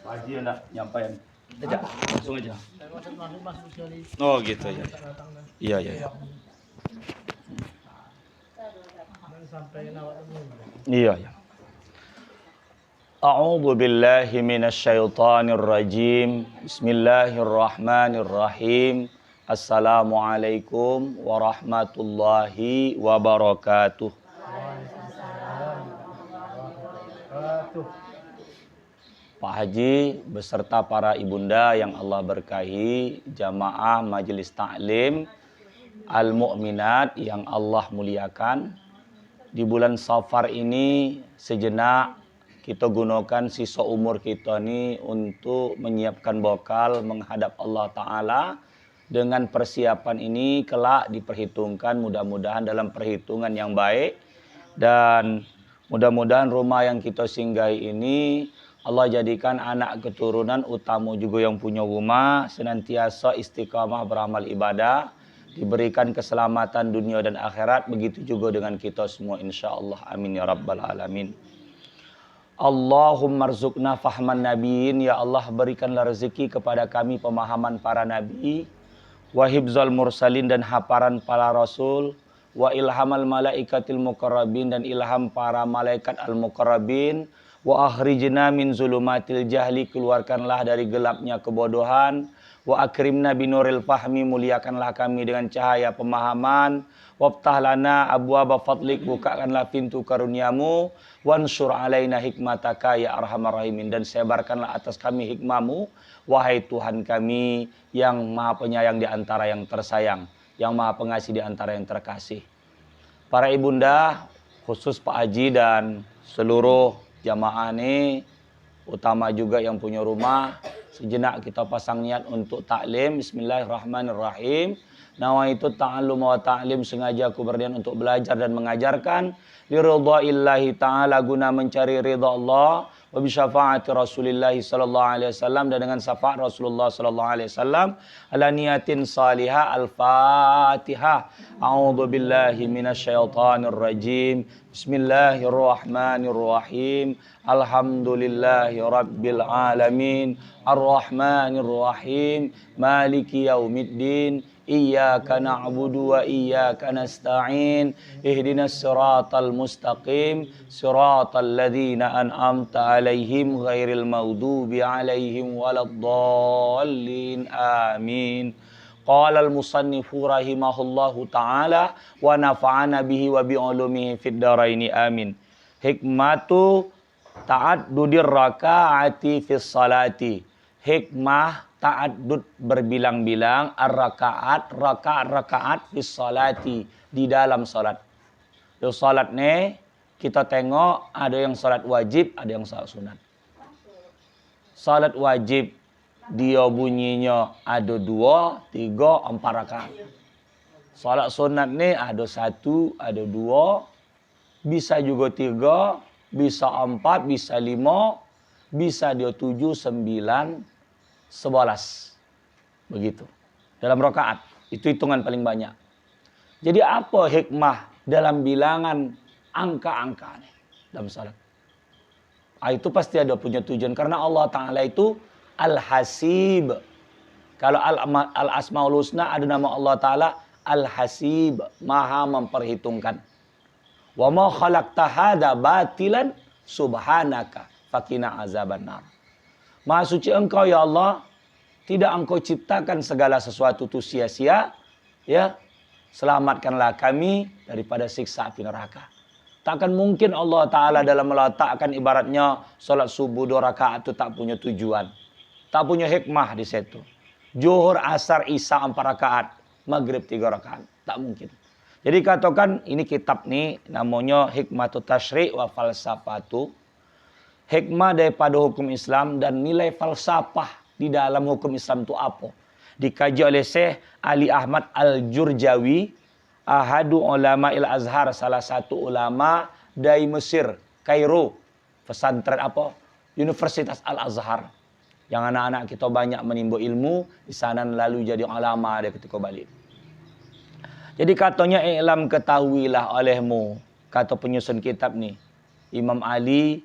Haji enggak nyampaikan. Aja, langsung aja. Oh gitu ya. Iya iya. Iya iya. A'udzu billahi minasyaitonir rajim. Bismillahirrahmanirrahim. Assalamualaikum warahmatullahi wabarakatuh. Pak Haji beserta para ibunda yang Allah berkahi, jamaah majelis taklim al-mu'minat yang Allah muliakan. Di bulan Safar ini sejenak kita gunakan sisa umur kita ini untuk menyiapkan bekal menghadap Allah Ta'ala. Dengan persiapan ini kelak diperhitungkan mudah-mudahan dalam perhitungan yang baik. Dan mudah-mudahan rumah yang kita singgahi ini Allah jadikan anak keturunan utama juga yang punya rumah senantiasa istiqamah beramal ibadah, diberikan keselamatan dunia dan akhirat, begitu juga dengan kita semua insyaallah, amin ya rabbal alamin. Allahumma rzuqna fahman nabiyyin, ya Allah berikanlah rezeki kepada kami pemahaman para nabi, wa hibzal mursalin dan hafalan para rasul, wa ilhamal malaikatil muqarrabin dan ilham para malaikat al muqarrabin, wa akhrijna min zulumatil jahli, keluarkanlah dari gelapnya kebodohan, wa akrimna binuril fahmi, muliakanlah kami dengan cahaya pemahaman, waftah lana abwaaba fadlik, bukakanlah pintu karuniamu, wansur alaina hikmataka ya arhamar rahimin, dan sebarkanlah atas kami hikmamu wahai Tuhan kami yang maha penyayang di antara yang tersayang, yang maha pengasih di antara yang terkasih. Para ibunda, khusus Pak Haji dan seluruh jamaah ini, utama juga yang punya rumah, sejenak kita pasang niat untuk taklim. Bismillahirrahmanirrahim. Nawaitu ta'allum wa ta'lim, sengaja aku berniat untuk belajar dan mengajarkan liridha'illahi ta'ala, guna mencari ridha Allah, wa bi syafaati Rasulillah sallallahu alaihi wasallam, dan dengan syafaat Rasulullah sallallahu alaihi wasallam, ala niyatin salihah. Al-Fatihah. A'udzu billahi minasyaitonir rajim. Bismillahirrahmanirrahim. Alhamdulillahi rabbil alamin. Ar-Rahmanir Rahim. Maliki yaumiddin. Iyyaka na'budu wa iyyaka nasta'in. Ihdinas siratal mustaqim. Siratal ladzina an'amta 'alaihim ghairil maghdubi 'alaihim waladdallin. Amin. Qala al-musannifu rahimahullahu ta'ala wa nafa'ana bihi wa bi ulumihi fid dharaini amin. Hikmatu ta'addudir raka'ati fis salati. Hikmah ta'addud berbilang-bilang, ar-rakaat, rakaat fis salati, di dalam salat. Di salat nih kita tengok ada yang salat wajib, ada yang salat sunat. Salat wajib dia bunyinya ada 2, 3, 4 rakaat. Salat sunat nih ada 1, ada 2, bisa juga 3, bisa 4, bisa 5, bisa dia 7, 9, 11. Begitu. Dalam rakaat. Itu hitungan paling banyak. Jadi apa hikmah dalam bilangan angka-angka nih dalam salat? Itu pasti ada punya tujuan. Karena Allah Ta'ala itu Al-Hasib. Kalau Al-Asmaul Husna ada nama Allah Ta'ala Al-Hasib, maha memperhitungkan. Wa ma khalaqta hadza batilan subhanaka faqina azabannar. Maha suci engkau ya Allah, tidak engkau ciptakan segala sesuatu itu sia-sia, ya. Selamatkanlah kami daripada siksa api neraka. Takkan mungkin Allah Ta'ala dalam meletakkan ibaratnya salat subuh 2 rakaat itu tak punya tujuan. Tak punya hikmah di situ. Zuhur, asar, isya 4 rakaat. Maghrib 3 rakaat. Tak mungkin. Jadi katakan ini kitab nih namanya Hikmatut Tasyri' wa Falsafatu. Hikmah daripada hukum Islam dan nilai falsafah di dalam hukum Islam itu apa? Dikaji oleh Syekh Ali Ahmad Al-Jurjawi, ahadu ulama il-Azhar, salah satu ulama dari Mesir, Kairo, pesantren apa? Universitas Al-Azhar. Yang anak-anak kita banyak menimba ilmu di sana, lalu jadi ulama dia ketika balik. Jadi katanya i'lam, ketahuilah olehmu, kata penyusun kitab nih Imam Ali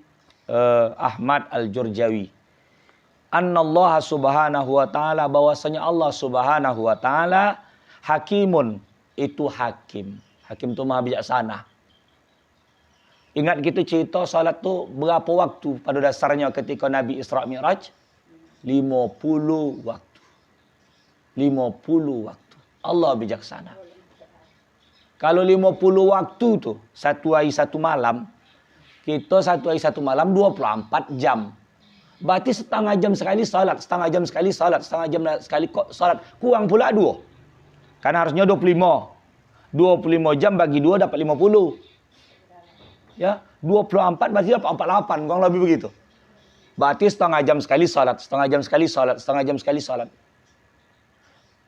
Ahmad Al-Jurjawi, Annallaha subhanahu wa ta'ala, bahwasanya Allah subhanahu wa ta'ala hakimun, itu hakim. Hakim itu maha bijaksana. Ingat kita cerita salat tu berapa waktu pada dasarnya ketika Nabi Isra Mi'raj? 50 waktu. 50 waktu. Allah bijaksana. Kalau 50 waktu tu, satu hari satu malam, kita satu hari satu malam 24 jam. Berarti setengah jam sekali salat, setengah jam sekali salat, setengah jam sekali salat. Kurang pula 2. Karena harusnya 25. 25 jam bagi 2 dapat 50. Ya, 24 berarti dapat 48, kurang lebih begitu. Berarti setengah jam sekali salat, setengah jam sekali salat, setengah jam sekali salat.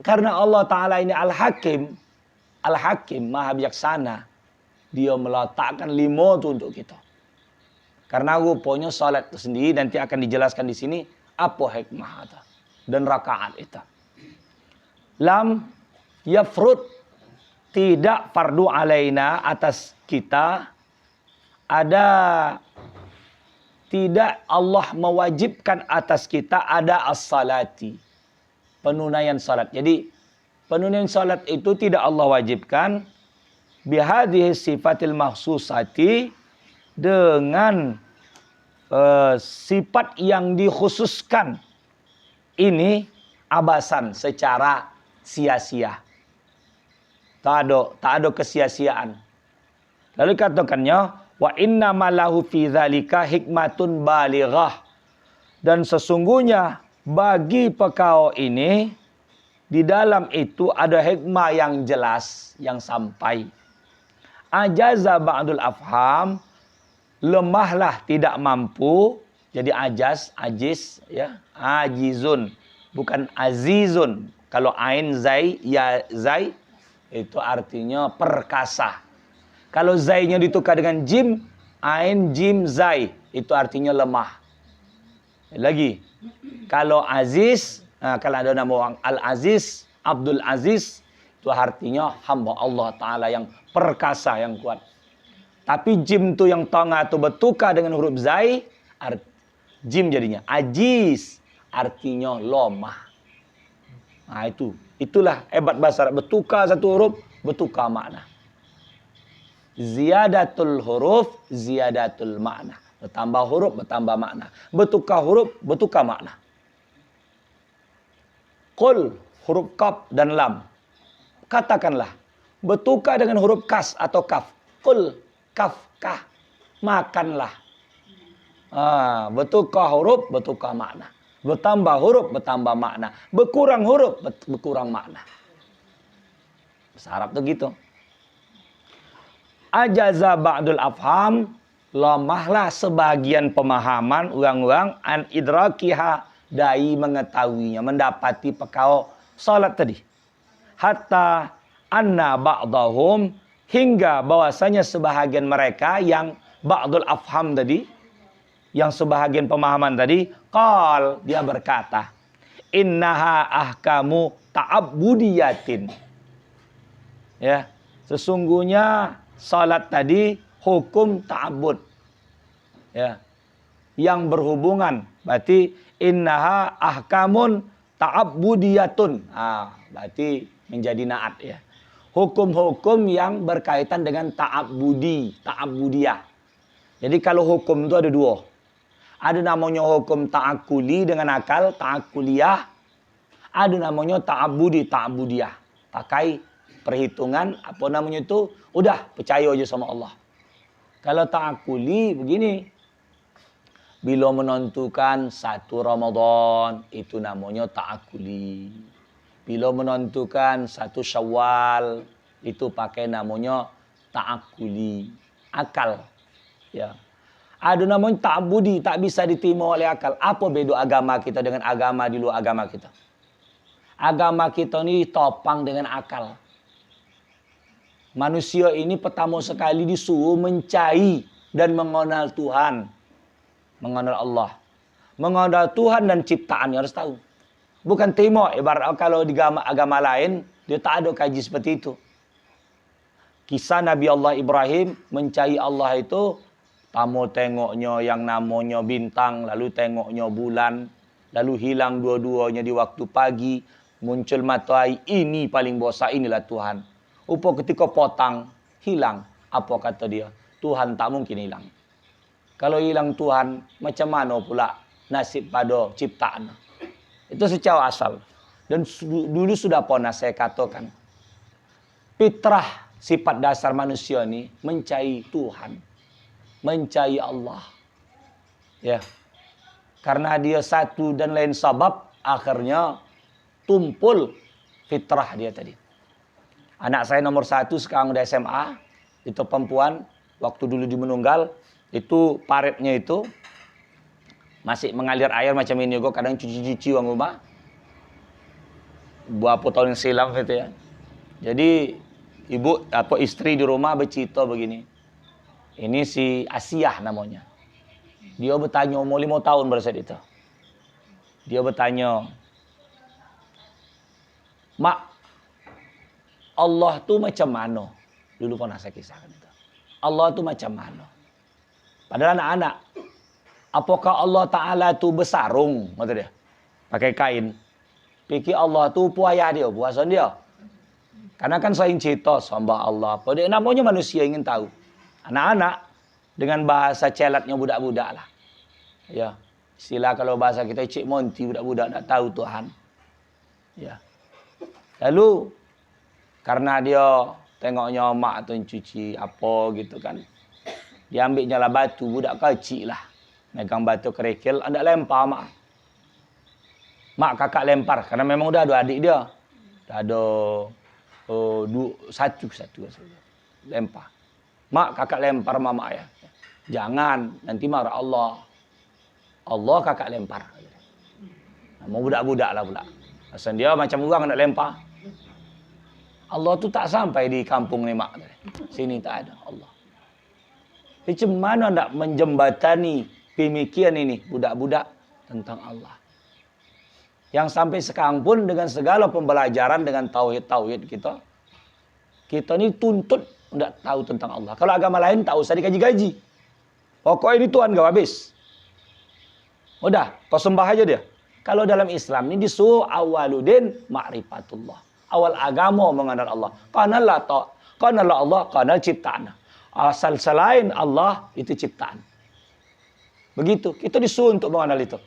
Karena Allah Ta'ala ini Al-Hakim, Al-Hakim, maha bijaksana. Dia meletakkan 5 tu untuk kita. Karena rupanya salat itu sendiri nanti akan dijelaskan di sini apa hikmah itu dan rakaat itu. Lam yafrud, tidak fardu alaina atas kita, tidak Allah mewajibkan atas kita ada as-salati, penunaian salat. Jadi penunaian salat itu tidak Allah wajibkan bihadhihi sifatil mahsusati, dengan sifat yang dikhususkan ini abasan, secara sia-sia. Tak ada kesia-siaan. Lalu katakannya wa inna malahu fi dzalika hikmatun balighah, dan sesungguhnya bagi perkara ini di dalam itu ada hikmah yang jelas, yang sampai. Ajaza ba'dul afham, lemahlah, tidak mampu. Jadi ajiz ya, ajizun, bukan azizun. Kalau ain zai ya zai itu artinya perkasa. Kalau zainya ditukar dengan jim, ain jim zai, itu artinya lemah. Lagi, kalau aziz, kalau ada nama orang Al-Aziz, Abdul Aziz, itu artinya hamba Allah Ta'ala yang perkasa, yang kuat. Tapi jim tu yang tengah tu bertukar dengan huruf zai, jim jadinya ajiz, artinya lemah. Nah itulah hebat bahasa Arab, bertukar satu huruf, bertukar makna. Ziyadatul huruf, ziyadatul makna. Bertambah huruf, bertambah makna. Bertukar huruf, bertukar makna. Qul, huruf kaf dan lam. Katakanlah, bertukar dengan huruf kas atau kaf. Qul, kaf, kah. Makanlah. Bertukar huruf, bertukar makna. Bertambah huruf, bertambah makna. Berkurang huruf, berkurang makna. Bahasa Arab tu gitu. Ajaza ba'dul afham, lemahlah sebagian pemahaman orang-orang an idrakiha, dari mengetahuinya, mendapati perkara salat tadi. Hatta anna ba'dahum, hingga bahwasanya sebahagian mereka yang ba'dul afham tadi, yang sebahagian pemahaman tadi, qal, dia berkata, innaha ahkamu ta'abbudiyatin. Ya, sesungguhnya salat tadi hukum ta'abbud. Ya. Yang berhubungan, berarti innaha ahkamun ta'abbudiyatun. Berarti menjadi naat ya. Hukum-hukum yang berkaitan dengan ta'abbudiyah. Jadi kalau hukum itu ada 2. Ada namanya hukum ta'akuli dengan akal, ta'akuliyah. Ada namanya ta'abudiyah. Pakai perhitungan, apa namanya itu, udah percaya aja sama Allah. Kalau ta'akuli begini, bila menentukan 1 Ramadan, itu namanya ta'akuli. Bila menentukan 1 Syawal, itu pakai namanya ta'akuli, akal. Ya. Ada namanya ta'budi, tak bisa diterima oleh akal. Apa beda agama kita dengan agama di luar agama kita? Agama kita ni topang dengan akal. Manusia ini pertama sekali disuruh mencari dan mengenal Tuhan. Mengenal Allah. Mengenal Tuhan dan ciptaannya, harus tahu. Bukan terima, ibarat kalau di agama lain, dia tak ada kaji seperti itu. Kisah Nabi Allah Ibrahim mencari Allah itu, tamu tengoknya yang namanya bintang, lalu tengoknya bulan, lalu hilang dua-duanya di waktu pagi, muncul matahari, ini paling bosa, inilah Tuhan. Upo ketika potang, hilang. Apa kata dia? Tuhan tak mungkin hilang. Kalau hilang Tuhan, macam mana pula nasib pada ciptaan? Itu secara asal. Dan dulu sudah pernah saya katakan, fitrah sifat dasar manusia ini mencari Tuhan, mencari Allah. Ya. Karena dia satu dan lain sebab, akhirnya tumpul fitrah dia tadi. Anak saya nomor 1 sekarang udah SMA, itu perempuan, waktu dulu di Menunggal, itu paretnya itu masih mengalir air macam ini kok, kadang cuci-cuci uang rumah. Berapa tahun yang silam itu ya. Jadi istri di rumah bercerita begini. Ini si Asiah namanya. Dia bertanya, umur 5 tahun pada saat itu. Dia bertanya, Mak, Allah tu macam mana? Dulu pernah saya kisahkan itu. Allah tu macam mana? Padahal anak-anak, apakah Allah Ta'ala tu bersarung? Kata dia. Pakai kain. Fikir Allah tu puaya dia, puasa dia. Karena kan saya ingin cerita sembah Allah. Apa dia namanya manusia ingin tahu. Anak-anak dengan bahasa celatnya budak-budak lah. Ya, istilah kalau bahasa kita Cik Monty, budak-budak tak tahu Tuhan. Ya. Lalu karena dia tengoknya mak tu cuci apa gitu kan. Dia ambil nyala batu, budak kecil lah. Megang batu kerikil, anda lempar mak. Mak kakak lempar, karena memang udah ada adik dia. Dah ada satu. Lempar. Mak kakak lempar mama ya. Jangan, nanti marah Allah. Allah kakak lempar. Mau budak-budak lah pula. Asal dia macam orang nak lempar. Allah tu tak sampai di kampung ni mak. Sini tak ada Allah. Macam mana nak menjembatani pemikiran ini budak-budak tentang Allah. Yang sampai sekarang pun dengan segala pembelajaran dengan tauhid-tauhid kita. Kita ni tuntut tidak tahu tentang Allah. Kalau agama lain tak usah dikaji-kaji. Pokoknya ini Tuhan gak habis. Udah, kau sembah aja dia. Kalau dalam Islam ini disuruh awaludin ma'rifatullah. Awal agama mengenal Allah. Karena Allah, karena ciptaan. Asal selain Allah itu ciptaan. Begitu, kita disuruh untuk mengenal itu.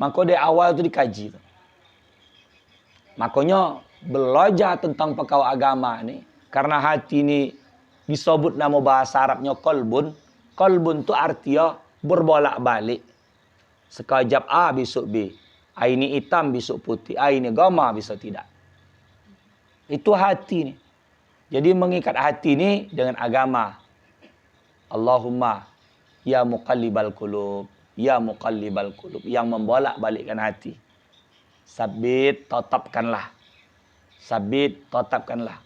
Maka dari awal itu dikaji. Makanya belajar tentang perkara agama ini. Karena hati ini disebut nama bahasa Arabnya kolbun. Kolbun itu artinya berbolak-balik. Sekejap A, besok B. A ini hitam, besok putih. A ini gama, besok tidak. Itu hati ini. Jadi mengikat hati ini dengan agama. Allahumma ya muqallibal qulub, ya muqallibal qulub, yang membolak-balikkan hati. Sabit, tetapkanlah. Sabit, tetapkanlah.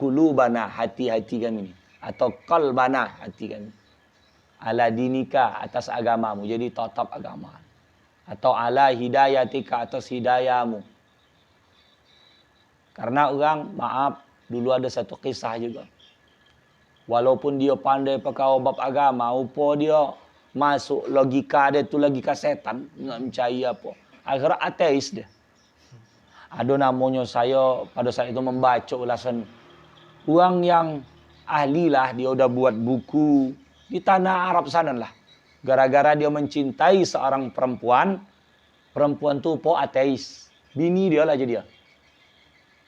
Qulubana, hati-hati kami ini. Atau qalbana, hati kami. Ala dinika, atas agamamu. Jadi tetap agama. Atau ala hidayatika, atas hidayamu. Karena orang, maaf, dulu ada satu kisah juga. Walaupun dia pandai perkara bab agama, upo dia masuk logika dia tu logika setan, nak mencari apa. Akhirnya ateis dia. Ada namanya saya pada saat itu membaca ulasan orang yang ahli lah, dia udah buat buku di tanah Arab sana lah. Gara-gara dia mencintai seorang perempuan, perempuan tu po ateis. Bini dia lah jadi dia.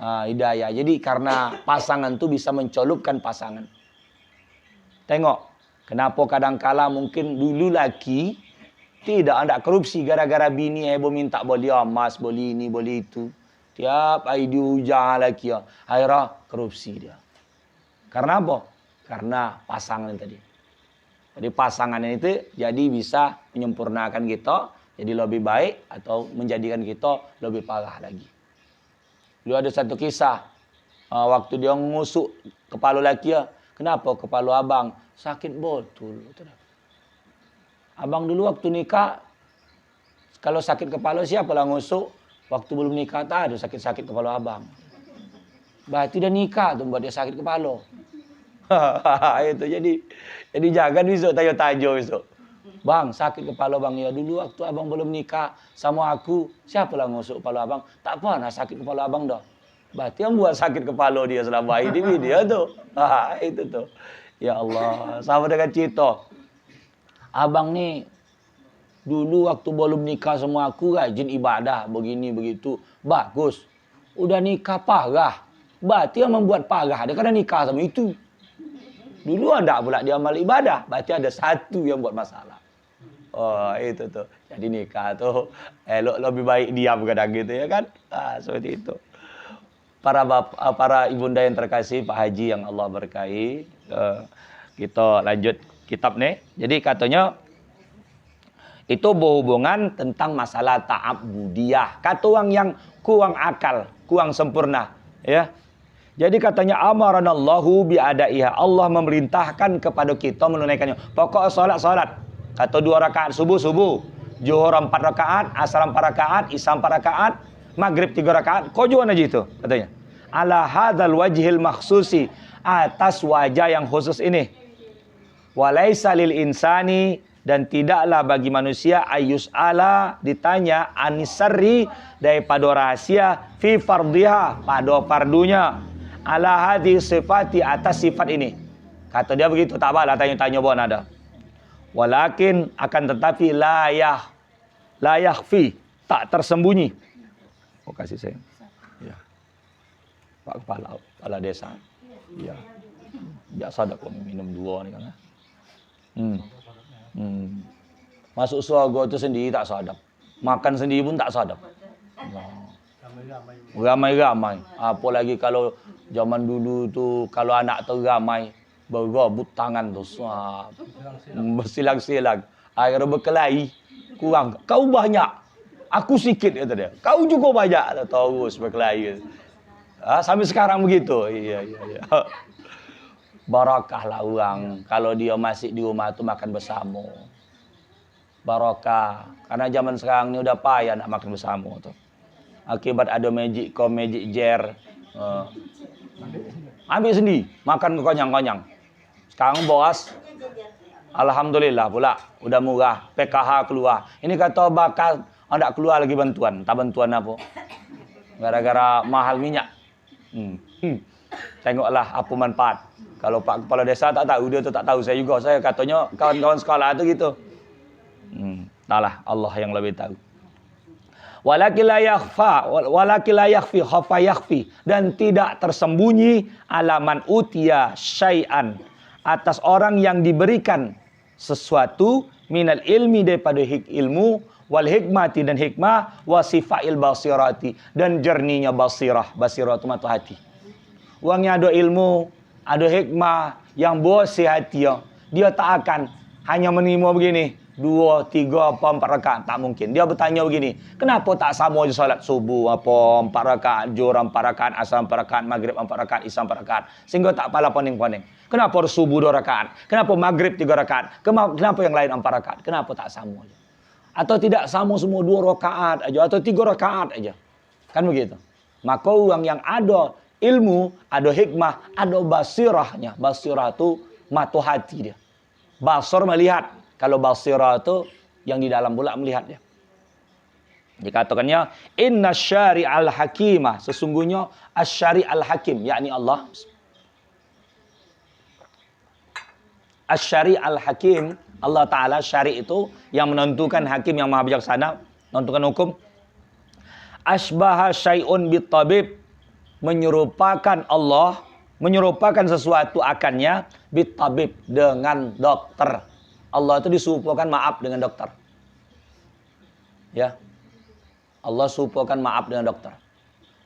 Hidayah. Jadi karena pasangan tu bisa mencolupkan pasangan. Tengok, kenapa kadang-kala mungkin dulu laki tidak korupsi gara-gara bini heboh minta boleh emas, boleh ini, boleh itu. Tiap hari dihujah laki ya. Akhirnya korupsi dia. Karena apa? Karena pasangan tadi. Jadi pasangan itu jadi bisa menyempurnakan kita jadi lebih baik atau menjadikan kita lebih parah lagi. Dulu ada satu kisah. Waktu dia ngusuk kepala laki ya. Kenapa kepala abang? Sakit betul. Abang dulu waktu nikah, kalau sakit kepala siapa lah ngusuk? Waktu belum nikah tak ada sakit-sakit kepala abang. Berarti dia nikah tu buat dia sakit kepala. Itu jadi jangan besok tayo-tayo besok. Bang, sakit kepala bang. Ya dulu waktu abang belum nikah sama aku, siapa lah ngusuk kepala abang? Tak pernah sakit kepala abang dah. Berarti yang buat sakit kepala dia selama hidup dia tuh. Itu tuh. Ya Allah, sama dengan cerita. Abang nih dulu waktu belum nikah sama aku rajin ibadah begini begitu. Bagus. Udah nikah parah. Berarti yang membuat parah dia karena nikah sama itu. Dulu ada pula dia amal ibadah. Berarti ada satu yang buat masalah. Oh itu tuh. Jadi nikah tuh elok lebih baik diam kadang gitu ya kan. Seperti itu. Para ibunda yang terkasih, Pak Haji yang Allah berkahi. Kita lanjut kitab nih. Jadi katanya itu berhubungan tentang masalah ta'abbudiyah. Kata orang yang kurang akal, kurang sempurna, ya. Jadi katanya amaranallahu biadaiha. Allah memerintahkan kepada kita menunaikannya. Pokok salat. Kata 2 rakaat subuh, Zuhur 4 rakaat, asar 4 rakaat, isya 4 rakaat, maghrib 3 rakaat. Kau jual aja itu katanya. Ala hadzal wajhil makhsusi, atas wajah yang khusus ini. Walaisa lil insani, dan tidaklah bagi manusia ayus ala ditanya anisari daripada rahasia fi fardhiha pada fardunya ala hadhi sifati atas sifat ini. Kata dia begitu, tak apalah tanya-tanya bon ada. Walakin akan tetapi la yakhfi, tak tersembunyi. Oh kasih saya. Ya. Pak kepala desa. Ya. Biasa ada kok minum 2 nih kan. Masuk surga itu sendiri tak sadap. Makan sendiri pun tak sadap. Ramai-ramai. Apalagi kalau zaman dulu tu kalau anak teramai berebut tangan tu. Bersilang-silang. Akhirnya berkelahi. Kurang. Kau banyak. Aku sikit kata dia. Kau juga banyak. Terus berkelahi. Sampai sekarang begitu. Iya. Barakahlah orang kalau dia masih di rumah tu makan bersama. Barakah. Karena zaman sekarang ni udah payah nak makan bersama tu. Akibat ada magic jar. Ambil sendiri, makan konyang-konyang. Sekarang bos, alhamdulillah pula udah murah, PKH keluar. Ini kata bakal ada keluar lagi bantuan. Tak bantuan apa? Gara-gara mahal minyak. Tengoklah apa manfaat. Kalau Pak Kepala Desa tak tahu, dia tu tak tahu, saya juga. Saya katanya kawan-kawan sekolah tu gitu. Entahlah, Allah yang lebih tahu. Walakin la yakhfi khafa yakhfi, dan tidak tersembunyi alaman utia syai'an, atas orang yang diberikan sesuatu minal ilmi daripada ilmu, wal hikmati dan hikmah, wasifail basirati dan jernihnya basirah itu mata hati. Orang yang ada ilmu, ada hikmah, yang bersih hati, dia tak akan hanya menerima begini 2, 3, 4 rakaat, tak mungkin. Dia bertanya begini, kenapa tak sama je solat subuh 4 rakaat, zuhur 4 rakaat, asar 4 rakaat, maghrib 4 rakaat, isya 4 rakaat, sehingga tak pala poning-poning. Kenapa subuh 2 rakaat? Kenapa maghrib 3 rakaat? Kenapa yang lain 4 rakaat? Kenapa tak sama je? Atau tidak sama semua 2 rakaat aja atau 3 rakaat aja? Kan begitu. Maka orang yang ada ilmu, ada hikmah, ada basirahnya. Basirah itu mata hati dia. Basar melihat. Kalau basirah itu yang di dalam pula melihat dia. Dikatakannya inna syari'al hakimah, sesungguhnya asy-syari'al hakim, yakni Allah. Asy-syari'al hakim, Allah Ta'ala syari' itu yang menentukan, hakim yang maha bijaksana, menentukan hukum. Asbaha syai'un bitabib, menyerupakan Allah, menyerupakan sesuatu akannya bitabib, dengan dokter. Allah itu disuruhkan maaf dengan dokter. Ya. Allah suruhkan maaf dengan dokter.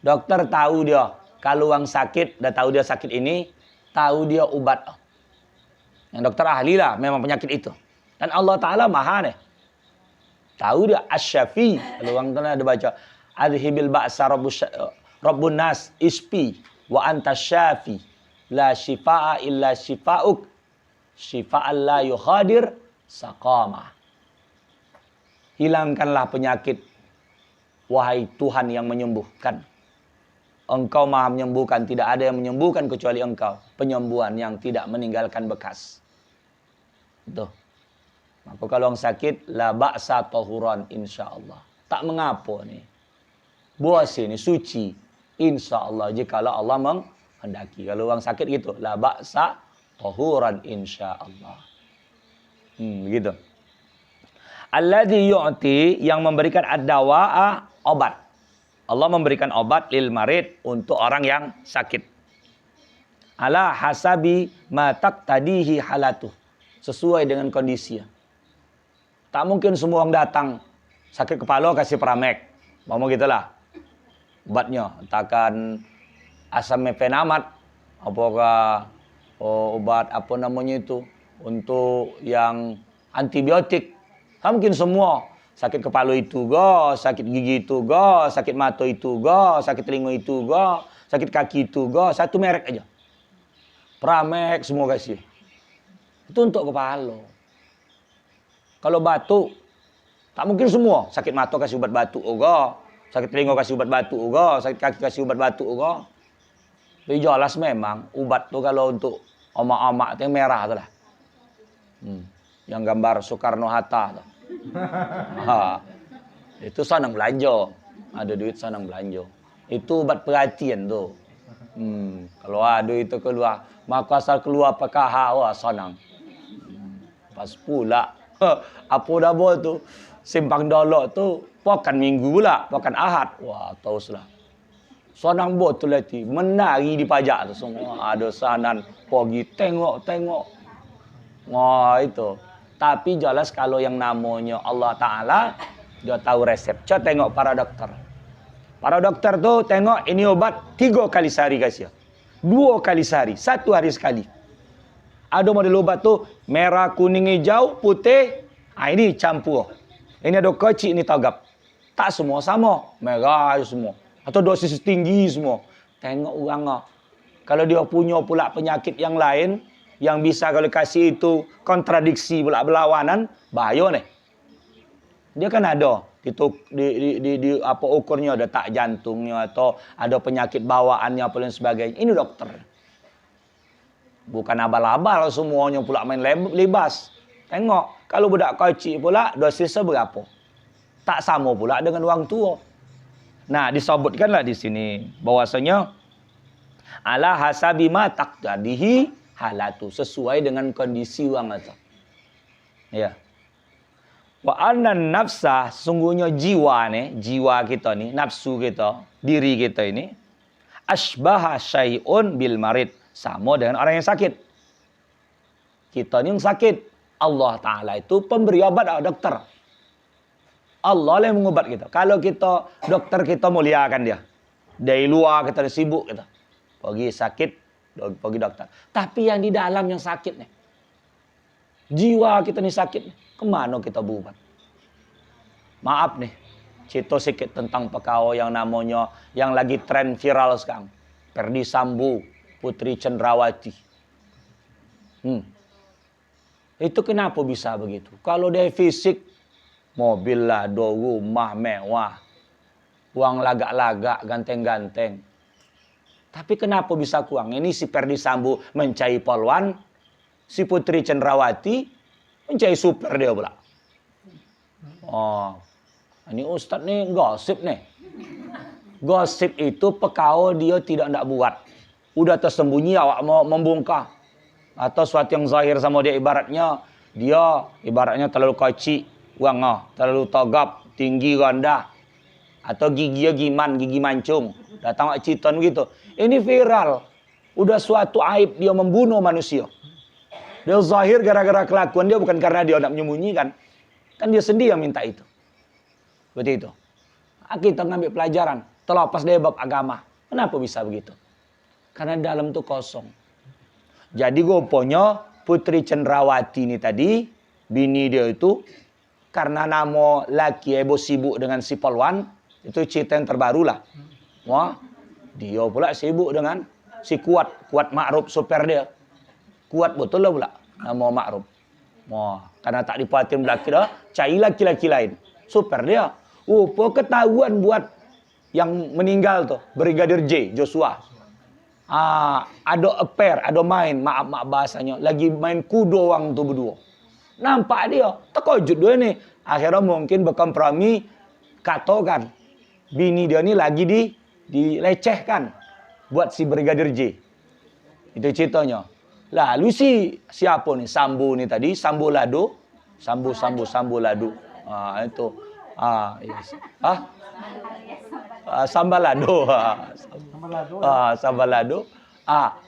Dokter tahu dia kalau orang sakit, dah tahu dia sakit ini, tahu dia ubat. Yang dokter ahli lah memang penyakit itu. Dan Allah Ta'ala maha nih. Tahu dia asy-syafi. Kalau orang ada baca adhibil ba'sa rabbun nas ispi wa anta syafi la shifaa illa shifauk syifa'an la yukhadir saqama. Hilangkanlah penyakit, wahai Tuhan yang menyembuhkan. Engkau maha menyembuhkan, tidak ada yang menyembuhkan kecuali Engkau. Penyembuhan yang tidak meninggalkan bekas. Itu. Maka kalau orang sakit, la ba'sa tahuran insyaallah. Tak mengapa ni. Puasa ni suci insyaallah jikalau Allah menghendaki. Kalau orang sakit gitu, la ba'sa tahuran insyaallah. Begitu. Alladzi yu'ti, yang memberikan ad-dawa'a, obat. Allah memberikan obat lil marid, untuk orang yang sakit. Ala hasabi ma taqtadihi halatuh, sesuai dengan kondisinya. Tak mungkin semua orang datang sakit kepala kasih Pramek. Mau gitulah. Obatnya takkan asam mefenamat, apakah obat apa namanya itu untuk yang antibiotik. Tak mungkin semua sakit kepala itu go, sakit gigi itu go, sakit mata itu go, sakit telinga itu go, sakit kaki itu go, satu merek aja. Pramek semua kasih. Itu untuk kepala. Kalau batuk, tak mungkin semua. Sakit mata kasih obat batuk go, sakit telinga kasih obat batuk go, sakit kaki kasih obat batuk go. Tapi jelas memang obat tu kalau untuk omak-omak tu yang merah tu lah. Yang gambar Soekarno-Hatta tu. Itu senang belanja. Ada duit senang belanja. Itu obat perhatian tu. Kalau ada itu keluar, maka asal keluar PKH, wah senang. Pas pula apa dah buat tu simpang dolok tu pokan minggu pula, pokan Ahad. Wah, tauslah. Senang betul lagi, menari di pajak tu semua. Ada sanan pergi tengok-tengok. Wah, itu. Tapi jelas kalau yang namanya Allah Ta'ala, dia tahu resep. Coba tengok para dokter. Para dokter tu tengok ini obat 3 kali sehari kasih. 2 kali sehari, 1 hari sekali. Ada model obat tu merah, kuning, hijau, putih. Ini campur. Ini ada kecil, ini tagap. Tak semua sama. Merah semua. Atau dosis tinggi semua. Tengok orang. Kalau dia punya pula penyakit yang lain, yang bisa kalau kasih itu kontradiksi pula berlawanan, bahaya nih. Dia kan ada di apa ukurnya, ada tak jantungnya atau ada penyakit bawaannya apa dan sebagainya. Ini dokter. Bukan abal-abal semuanya pula main libas. Tengok, kalau budak kecil pula dosisnya berapa? Tak sama pula dengan orang tua. Nah, disebutkanlah di sini bahwasanya ala hasabi ma taqtadihi halatu, sesuai dengan kondisi orang itu. Ya. Wa annan nafsa, sungguhnya jiwa kita nih, nafsu kita, diri kita ini asbaha syai'un bil marid, sama dengan orang yang sakit. Kita ni yang sakit, Allah Ta'ala itu pemberi obat, dokter. Allah lah yang mengobat kita. Kalau kita dokter, kita muliakan dia. Dari luar kita sibuk kita. Pergi sakit, pergi dokter. Tapi yang di dalam yang sakit nih, jiwa kita nih sakit nih, kemana kita berobat? Maaf nih, cerita sedikit tentang perkara yang namanya, yang lagi tren viral sekarang. Ferdy Sambo, Putri Cendrawati. Itu kenapa bisa begitu? Kalau dari fisik, mobil lah, 2 rumah mewah, uang lagak-lagak, ganteng-ganteng. Tapi kenapa bisa kurang? Ini si Ferdy Sambo mencari polwan, si Putri Cendrawati mencari super dia pula. Oh, ini Ustadz nih gosip nih. Gosip itu perkara dia tidak nak buat. Udah tersembunyi awak mau membongkar. Atau sesuatu yang zahir sama dia ibaratnya terlalu kecil, terlalu tagap, tinggi rendah. Atau giginya giman, gigi mancung. Datang cerita begitu. Ini viral. Udah suatu aib dia membunuh manusia. Dia zahir gara-gara kelakuan dia, bukan karena dia nak menyembunyikan. Kan dia sendiri yang minta itu. Seperti itu. Kita ngambil pelajaran. Terlepas dari bab agama. Kenapa bisa begitu? Karena dalam itu kosong. Jadi rupanya Putri Cendrawati ini tadi, bini dia itu, karena nama laki ibu sibuk dengan si polwan, itu cerita yang terbaru lah. Wah, dia pula sibuk dengan si Kuat Ma'ruf, super dia. Kuat betul lah pula nama Ma'ruf. Wah, karena tak diperhatiin laki dah, cari laki-laki lain. Super dia. Ketahuan buat yang meninggal tuh, Brigadir J, Joshua. Ada affair, ada main, maaf bahasanya, lagi main kudo orang tuh berdua. Nampak dia, terkejut dia ni. Akhirnya mungkin berkompromi, katakan bini dia ni lagi dilecehkan buat si Brigadir J. Itu ceritanya. Lalu siapa ni? Sambo ni tadi, Sambo Lado. Sambo Lado. Itu. Yes. Sambalado. Sambalado.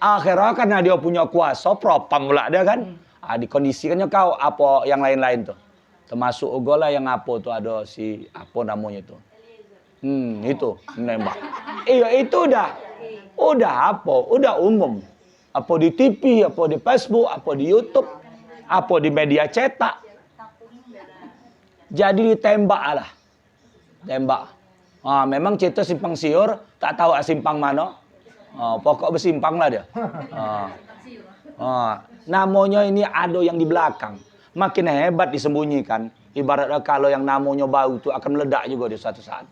Akhirnya karena dia punya kuasa, propam pula dia kan. Dikondisikannya kau apa yang lain-lain tuh. Termasuk juga lah yang apa tuh ada si apa namanya tuh. Itu menembak. Iya itu udah apa? Udah umum. Apa di TV, apa di Facebook, apa di YouTube, apa di media cetak. Jadi ditembak lah. Tembak. Memang cerita simpang siur, tak tahu simpang mana. Pokok bersimpang lah dia. Namanya ini ada yang di belakang. Makin hebat disembunyikan. Ibaratnya kalau yang namanya bau itu akan meledak juga di suatu saat.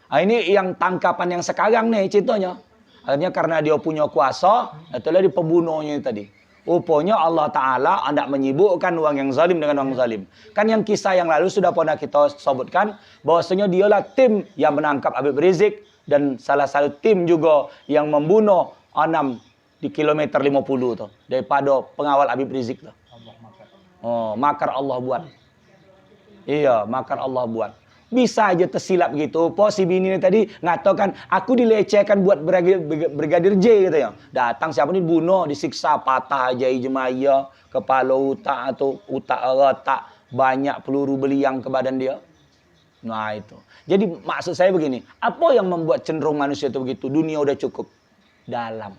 Ini yang tangkapan yang sekarang nih ceritanya. Akhirnya karena dia punya kuasa, itulah di pembunuhnya tadi. Rupanya Allah Ta'ala hendak menyibukkan orang yang zalim dengan orang zalim. Kan yang kisah yang lalu sudah pernah kita sebutkan, bahwasanya dialah tim yang menangkap Habib Rizik, dan salah satu tim juga yang membunuh Anam di kilometer 50 tuh, daripada pengawal Habib Rizik tuh. Makar Allah buat. Iya, makar Allah buat. Bisa aja tersilap gitu. Si bini ini tadi ngatakan, aku dilecehkan buat Brigadir J gitu ya. Datang siapa ni bunuh, disiksa, patah jari jemaya, kepala otak atau otak retak, banyak peluru beliang ke badan dia. Nah itu. Jadi maksud saya begini, apa yang membuat cenderung manusia itu begitu? Dunia udah cukup dalam.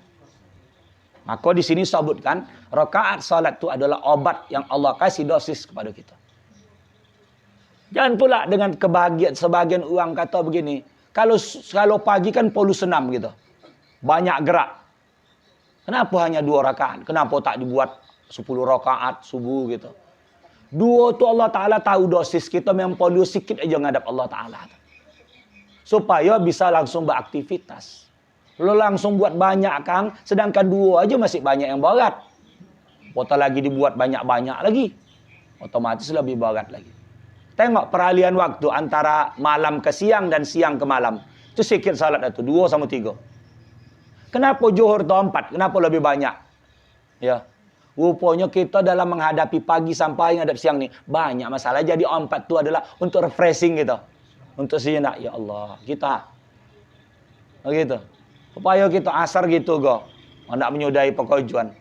Maka di sini sebutkan, rakaat salat itu adalah obat yang Allah kasih dosis kepada kita. Jangan pula dengan kebahagiaan sebagian orang kata begini, kalau pagi kan polu senam gitu. Banyak gerak. Kenapa hanya 2 rakaat? Kenapa tak dibuat 10 rakaat subuh gitu? 2 tu Allah Ta'ala tahu dosis kita memang polu sikit aja ngadap Allah Ta'ala. Supaya bisa langsung beraktivitas. Lo langsung buat banyak Kang, sedangkan 2 aja masih banyak yang berat. Apatah lagi dibuat banyak-banyak lagi. Otomatis lebih berat lagi. Tengok peralihan waktu antara malam ke siang dan siang ke malam. Itu sikit salat itu, 2 sama 3. Kenapa Zuhur itu 4? Kenapa lebih banyak? Ya. Rupanya kita dalam menghadapi pagi sampai menghadap siang ni banyak masalah. Jadi 4 itu adalah untuk refreshing kita. Untuk sejenak. Ya Allah, kita. Begitu. Supaya kita asar gitu go. Hendak menyudahi pekerjaan.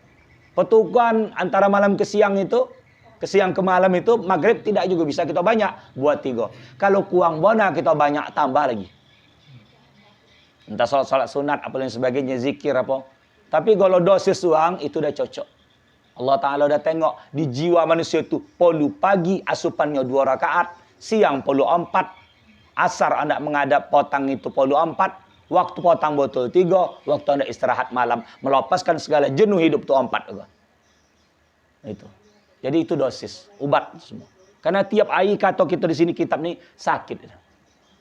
Petukan antara malam ke siang itu, ke siang ke malam itu, maghrib tidak juga bisa kita banyak, buat 3. Kalau kurang bona kita banyak, tambah lagi. Entah salat sunat, apa dan sebagainya, zikir apa. Tapi kalau dosis uang, itu dah cocok. Allah Ta'ala dah tengok, di jiwa manusia itu, polu pagi, asupannya 2 rakaat, siang polu 4, asar anda menghadap potang itu polu 4, waktu potang botol 3, waktu anda istirahat malam, melepaskan segala jenuh hidup itu 4 juga. Itu. Jadi itu dosis, obat semua. Karena tiap hari kata kita di sini kitab ni sakit.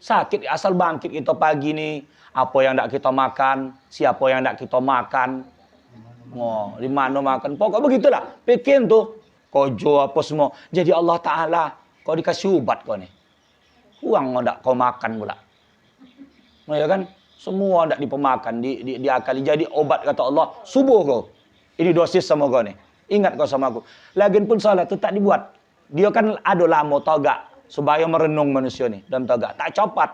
Sakit asal bangkit kita pagi ni, apa yang nak kita makan, siapa yang nak kita makan. Di mana makan. Pokok begitulah. Pikir tu, kojo apa semua. Jadi Allah Taala kau dikasih obat kau ni. Uang ndak kau makan pula. Ya kan? Semua ndak dipemakan, diakali. Jadi obat kata Allah, subuh kau. Ini dosis sama kau ni. Ingat kau sama aku. Lagian pun salat itu tak dibuat. Dia kan ada lama togak. Supaya merenung manusia ni dalam togak. Tak copat.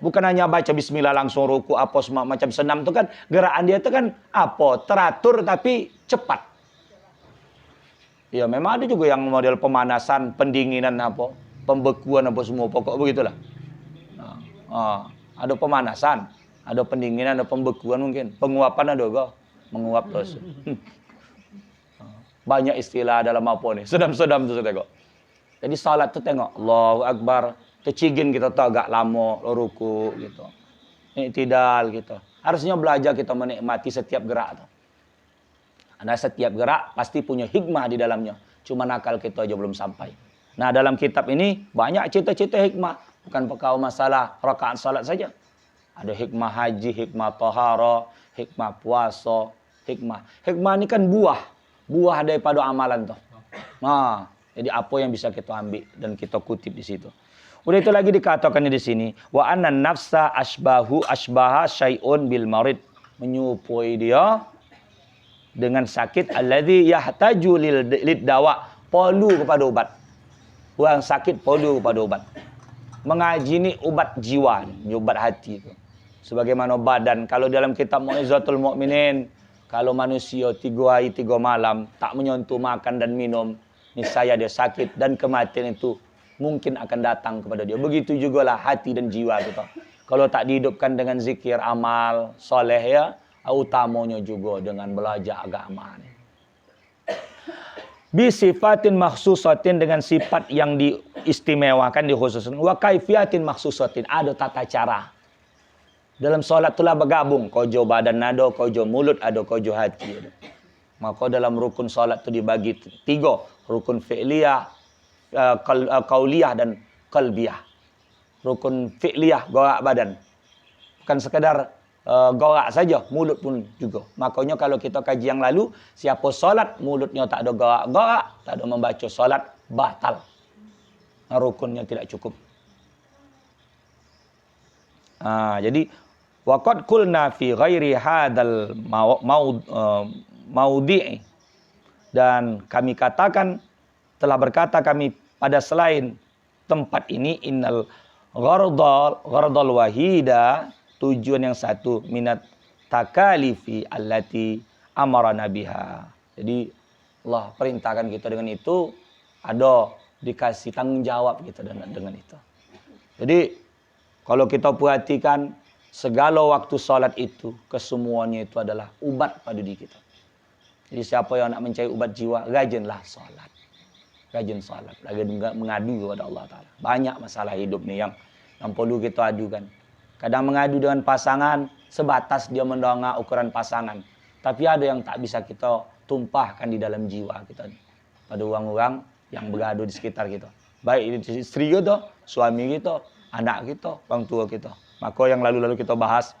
Bukan hanya baca bismillah langsung ruku apa semua macam senam tu kan. Gerakan dia tu kan apa? Teratur tapi cepat. Ya memang ada juga yang model pemanasan, pendinginan apa. Pembekuan apa semua. Pokok begitulah. Ada pemanasan. Ada pendinginan, ada pembekuan mungkin. Penguapan ada juga. Menguap terus. Banyak istilah dalam apa ni. Sedam-sedam tu saya tengok. Jadi salat tu tengok. Allahu Akbar. Tercigin kita tu agak lama. Ruku gitu. Iktidal gitu. Harusnya belajar kita menikmati setiap gerak tu. Karena setiap gerak pasti punya hikmah di dalamnya. Cuma nakal kita aja belum sampai. Nah dalam kitab ini banyak cerita-cerita hikmah. Bukan perkara masalah rakaat salat saja. Ada hikmah haji, hikmah tahara, hikmah puasa, hikmah. Hikmah ni kan buah. Buah daripada amalan tu. Nah, jadi apa yang bisa kita ambil dan kita kutip di situ. Udah itu lagi dikatakan di sini, wa anna nafsa asbaha syai'un bil marid, menyupui dia dengan sakit alladzi yahtaju lid dawa, perlu kepada obat. Orang sakit perlu kepada obat. Mengaji ni ubat jiwa, ni ubat hati tu. Sebagaimana badan, kalau dalam kitab Mu'izatul Mukminin, kalau manusia 3 hari 3 malam tak menyentuh makan dan minum, niscaya dia sakit dan kematian itu mungkin akan datang kepada dia. Begitu jugalah hati dan jiwa kita. Kalau tak dihidupkan dengan zikir, amal, soleh ya, utamanya juga dengan belajar agama ni. Bisifatin makhsusatin, dengan sifat yang diistimewakan, dikhususkan. Wa kaifiatin makhsusatin, ada tata cara. Dalam solat itulah bergabung, kojo badan ada, kojo mulut ada, kojo hati ada. Maka dalam rukun solat itu dibagi 3, rukun fi'liyah, qauliyah dan qalbiyah. Rukun fi'liyah, gorak badan. Bukan sekadar gorak saja, mulut pun juga. Makanya kalau kita kaji yang lalu, siapa solat mulutnya tak ada gorak-gorak, tak ada membaca solat, batal. Rukunnya tidak cukup. Jadi waqad qulna fi ghairi hadzal maudhi'i, dan kami katakan, telah berkata kami pada selain tempat ini, innal ghardal wahida, tujuan yang satu, minat takalifi allati amarana biha. Jadi Allah perintahkan kita dengan itu, ada dikasih tanggung jawab kita dengan itu. Jadi kalau kita perhatikan, segala waktu salat itu, kesemuanya itu adalah ubat pada diri kita. Jadi siapa yang nak mencari ubat jiwa, rajinlah salat. Rajin salat, rajin mengadu kepada Allah Ta'ala. Banyak masalah hidup ni yang perlu kita adukan. Kadang mengadu dengan pasangan, sebatas dia mendongak ukuran pasangan. Tapi ada yang tak bisa kita tumpahkan di dalam jiwa kita. Pada orang-orang yang bergaduh di sekitar kita. Baik isteri kita, suami kita, anak kita, orang tua kita. Maka yang lalu-lalu kita bahas,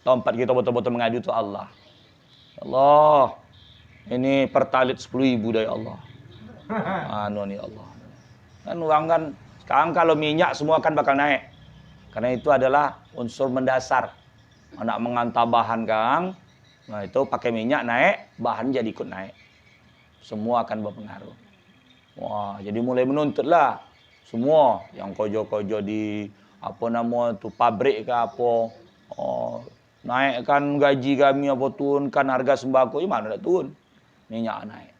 tempat kita betul-betul mengadu itu Allah. Allah, ini pertalit 10.000 dari Allah. Ni Allah. Kan orang kan, sekarang kalau minyak semua kan bakal naik. Karena itu adalah unsur mendasar. Nak mengantar bahan kang, nah itu pakai minyak naik, bahan jadi ikut naik. Semua akan berpengaruh. Wah, jadi mulai menuntutlah semua yang kojo-kojo di apa nama tu pabrik ke apa, naikkan gaji kami apa, turunkan harga sembako, mana nak turun, minyak naik.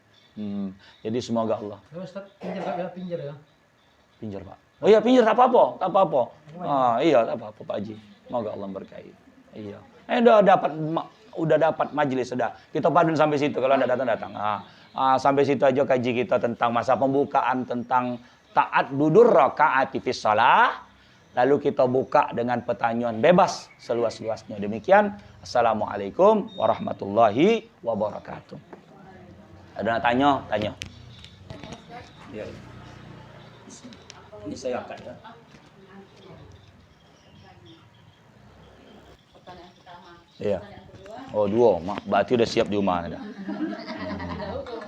Jadi semoga Allah. Ustaz, pinjar ya. Pinjar Pak. Oh iya pinjar tak apa-apa, tak apa-apa. Iya tak apa-apa Pak Haji. Semoga Allah berkahi. Iya. Udah dapat majelis sudah. Kita padun sampai situ, kalau anda datang. Sampai situ aja kaji kita tentang masa pembukaan, tentang taat dudur rakaati fis shalah. Lalu kita buka dengan pertanyaan bebas seluas-luasnya. Demikian. Assalamualaikum warahmatullahi wabarakatuh. Ada nak tanya? Tanya. Ya. Ini saya angkat ya. Pertanyaan pertama. Iya. Pertanyaan kedua. Oh, 2. Berarti udah siap di rumah dah.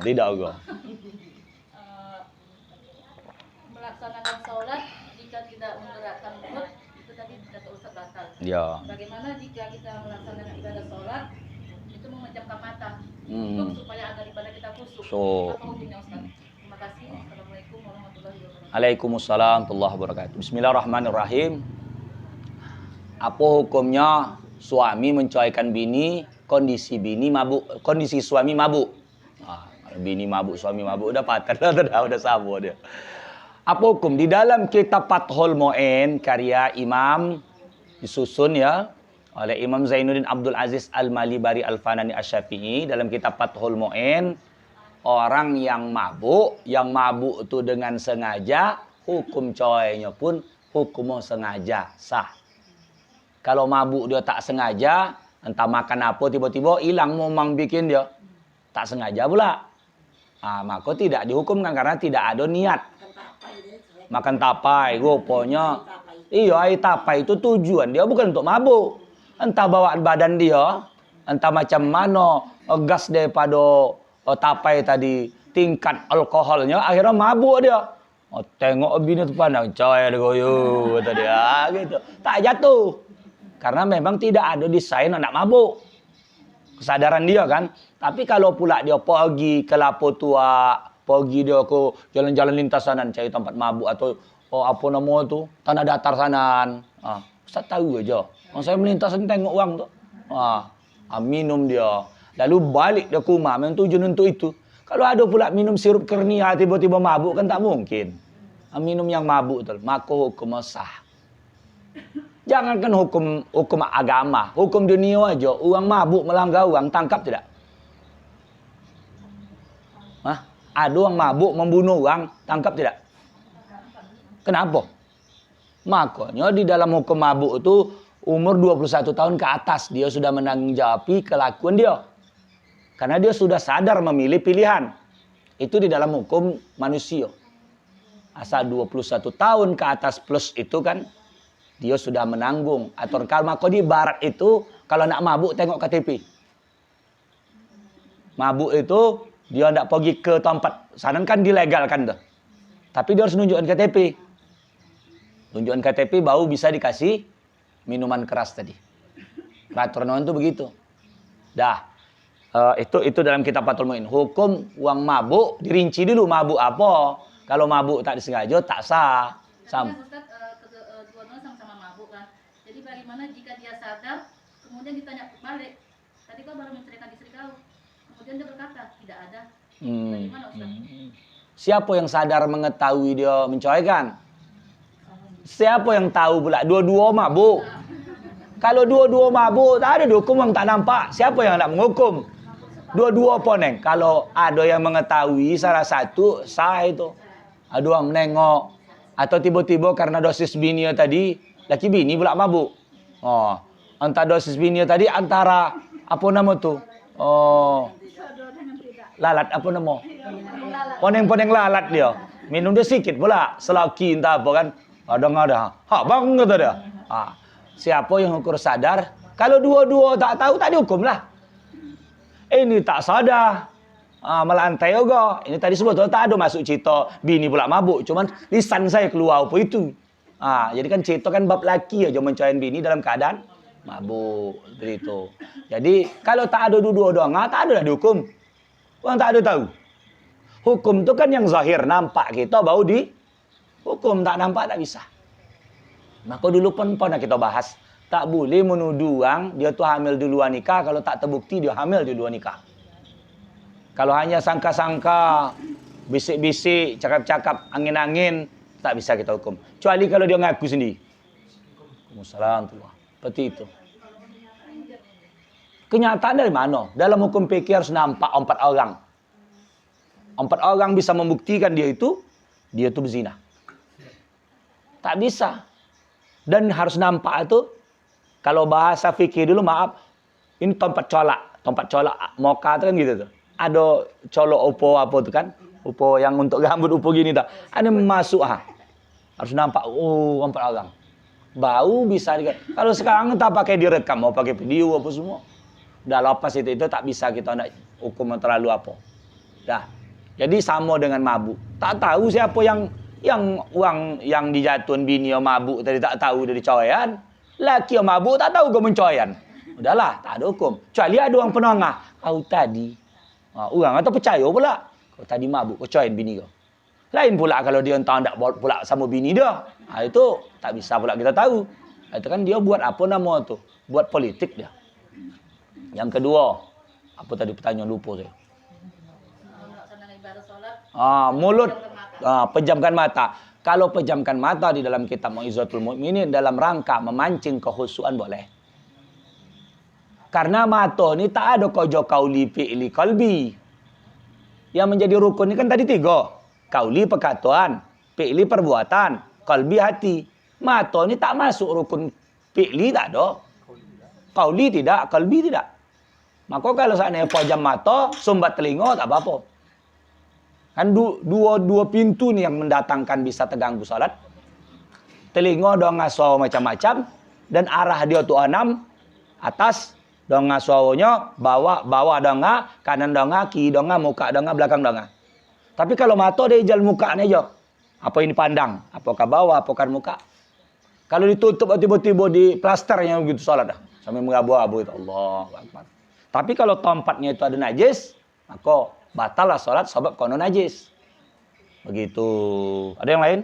Tidak juga. Melaksanakan sholat jika tidak menggerakkan mulut, itu tadi kata Ustaz batal. Ya. Bagaimana jika kita melaksanakan ibadah sholat itu memejamkan mata supaya agar ibadah kita khusyuk? Apa hukumnya Ustaz? Terima kasih. Assalamualaikum warahmatullahi wabarakatuh. Waalaikumsalam warahmatullahi wabarakatuh. Bismillahirrahmanirrahim. Apa hukumnya suami menceraikan bini, kondisi bini mabuk, kondisi suami mabuk? Kalau bini mabuk, suami mabuk, udah patah dah, udah sama dia. Apa hukum? Di dalam kitab Fathul Mu'in, karya Imam disusun ya oleh Imam Zainuddin Abdul Aziz Al-Malibari Al-Fanani Asy-Syafi'i, dalam kitab Fathul Mu'in, orang yang mabuk itu dengan sengaja, hukum cerainya pun hukum sengaja, sah. Kalau mabuk dia tak sengaja, entah makan apa tiba-tiba hilang memang bikin dia, tak sengaja pula. Maka tidak dihukumkan karena tidak ada niat. Makan tapai, rupanya. Iya, air tapai itu tujuan dia bukan untuk mabuk. Entah bawaan badan dia, entah macam mana gas daripada tapai tadi tingkat alkoholnya, akhirnya mabuk dia. Oh, tengok bini tu pandang, coy ada goyo, kata dia, gitu. Tak jatuh. Karena memang tidak ada desain anak mabuk. Kesadaran dia kan. Tapi kalau pula dia pergi ke Lapo Tua, pergi dia ke jalan-jalan lintasanan, cari tempat mabuk atau apa nama tu, tanah datar sanan. Ustaz tahu aja. Saya melintas tengok orang tu. Minum dia. Lalu balik dia ke rumah, memang tujuan untuk itu. Kalau ada pula minum sirup kernia tiba-tiba mabuk kan tak mungkin. Minum yang mabuk tu, maka hukum sah. Jangankan hukum agama, hukum dunia aja. Orang mabuk melanggar orang, tangkap tidak? Ada orang mabuk membunuh orang, tangkap tidak? Kenapa? Makanya di dalam hukum mabuk itu umur 21 tahun ke atas dia sudah menanggapi kelakuan dia. Karena dia sudah sadar memilih pilihan. Itu di dalam hukum manusia. Asal 21 tahun ke atas plus itu kan dia sudah menanggung. Atau kalau maka di barat itu kalau nak mabuk tengok KTP. Mabuk itu dia tidak pergi ke tempat sana kan dilegalkan tuh. Tapi dia harus nunjukkan KTP. Tunjukkan KTP baru bisa dikasih minuman keras tadi. Peraturan itu begitu. Dah. Itu dalam kitab Fathul Muin. Hukum uang mabuk dirinci dulu mabuk apa. Kalau mabuk tak disengaja tak sah. Ustaz, kedua-duanya sama-sama mabuk kan. Jadi bagaimana jika dia sadar kemudian ditanya balik. Tadi kau baru menceritakan istri kau. Kemudian dia berkata tidak ada. Bagaimana Ustaz? Siapa yang sadar mengetahui dia menceraikan? Siapa yang tahu pula dua-dua mabuk? Kalau dua-dua mabuk tak ada dihukum yang tak nampak. Siapa yang nak menghukum? Dua-dua apa neng? Kalau ada yang mengetahui salah satu sah itu. Ada orang menengok atau tiba-tiba karena dosis bini tadi, laki bini pula mabuk. Antara dosis bini tadi antara apa nama tu? Lalat apa nama? Poneng-poneng lalat dia. Minum dia sikit pula. Selaki entah apa kan. Ada. Bang kata dia. Siapa yang ukur sadar? Kalau dua-dua tak tahu tak dihukum lah. Ini tak sadar. Melantai juga. Ini tadi sebetulnya tak ada masuk cerita bini pula mabuk. Cuman lisan saya keluar apa itu. Jadi kan cerita kan bab laki aja menceraikan bini dalam keadaan mabuk. Seperti itu. Jadi kalau tak ada dua-dua doang, tak ada lah dihukum. Orang tak ada tahu. Hukum tu kan yang zahir. Nampak kita baru dihukum. Tak nampak tak bisa. Maka dulu pun pernah kita bahas. Tak boleh menuduh orang dia tu hamil di luar nikah kalau tak terbukti dia hamil di luar nikah. Kalau hanya sangka-sangka, bisik-bisik, cakap-cakap, angin-angin, tak bisa kita hukum. Kecuali kalau dia ngaku sendiri. Waalaikumsalam. Seperti itu. Kenyataan dari mana? Dalam hukum fikih harus nampak 4 orang. 4 orang bisa membuktikan dia itu berzina. Tak bisa. Dan harus nampak itu, kalau bahasa fikih dulu maaf, ini tempat colak moka itu kan gitu tuh. Ada colok opo apa tu kan? Opo yang untuk rambut opo gini tak. Ada masuk harus nampak 4 orang. Bau bisa kalau sekarang tak pakai direkam, mau pakai video apa semua. Dah lepas itu tak bisa kita nak hukum terlalu apa. Dah. Jadi sama dengan mabuk. Tak tahu siapa yang uang yang dijatuhin bini yang mabuk tadi tak tahu dari ceraian. Laki yang mabuk tak tahu kau menceraian. Udahlah, tak ada hukum. Kecuali ada orang penengah. Kau tadi orang atau percaya pula. Kau tadi mabuk, kau ceraian bini kau. Lain pula kalau dia entah tak pula sama bini dia. Itu tak bisa pula kita tahu. Itu kan dia buat apa nama tu? Buat politik dia. Yang kedua, apa tadi pertanyaan lupa saya. Mulut, pejamkan mata. Kalau pejamkan mata di dalam kitab Mau'izatul Mu'minin dalam rangka memancing kekhusyuan boleh. Karena mata ni tak ada koja kauli fi'li qalbi. Yang menjadi rukun ni kan tadi 3. Kauli perkataan, fi'li perbuatan, qalbi hati. Mata ni tak masuk rukun fi'li tak ada. Kauli tidak, qalbi tidak. Maka kalau seandainya pejam mata, sumbat telinga tak apa-apa. Kan dua pintu ni yang mendatangkan bisa terganggu salat. Telinga dong suara macam-macam dan arah dia tu 6 atas dong suaranya bawah dong kanan dong kiri dong muka dong belakang dong. Tapi kalau mata dia ijal mukanya aja. Apa ini pandang? Apakah bawah? Apakah muka? Kalau ditutup tiba-tiba di plasternya begitu salat dah. Sampai mengabu-abu itu Allah Akbar. Tapi kalau tempatnya itu ada najis, maka batallah salat sebab kono najis. Begitu. Ada yang lain?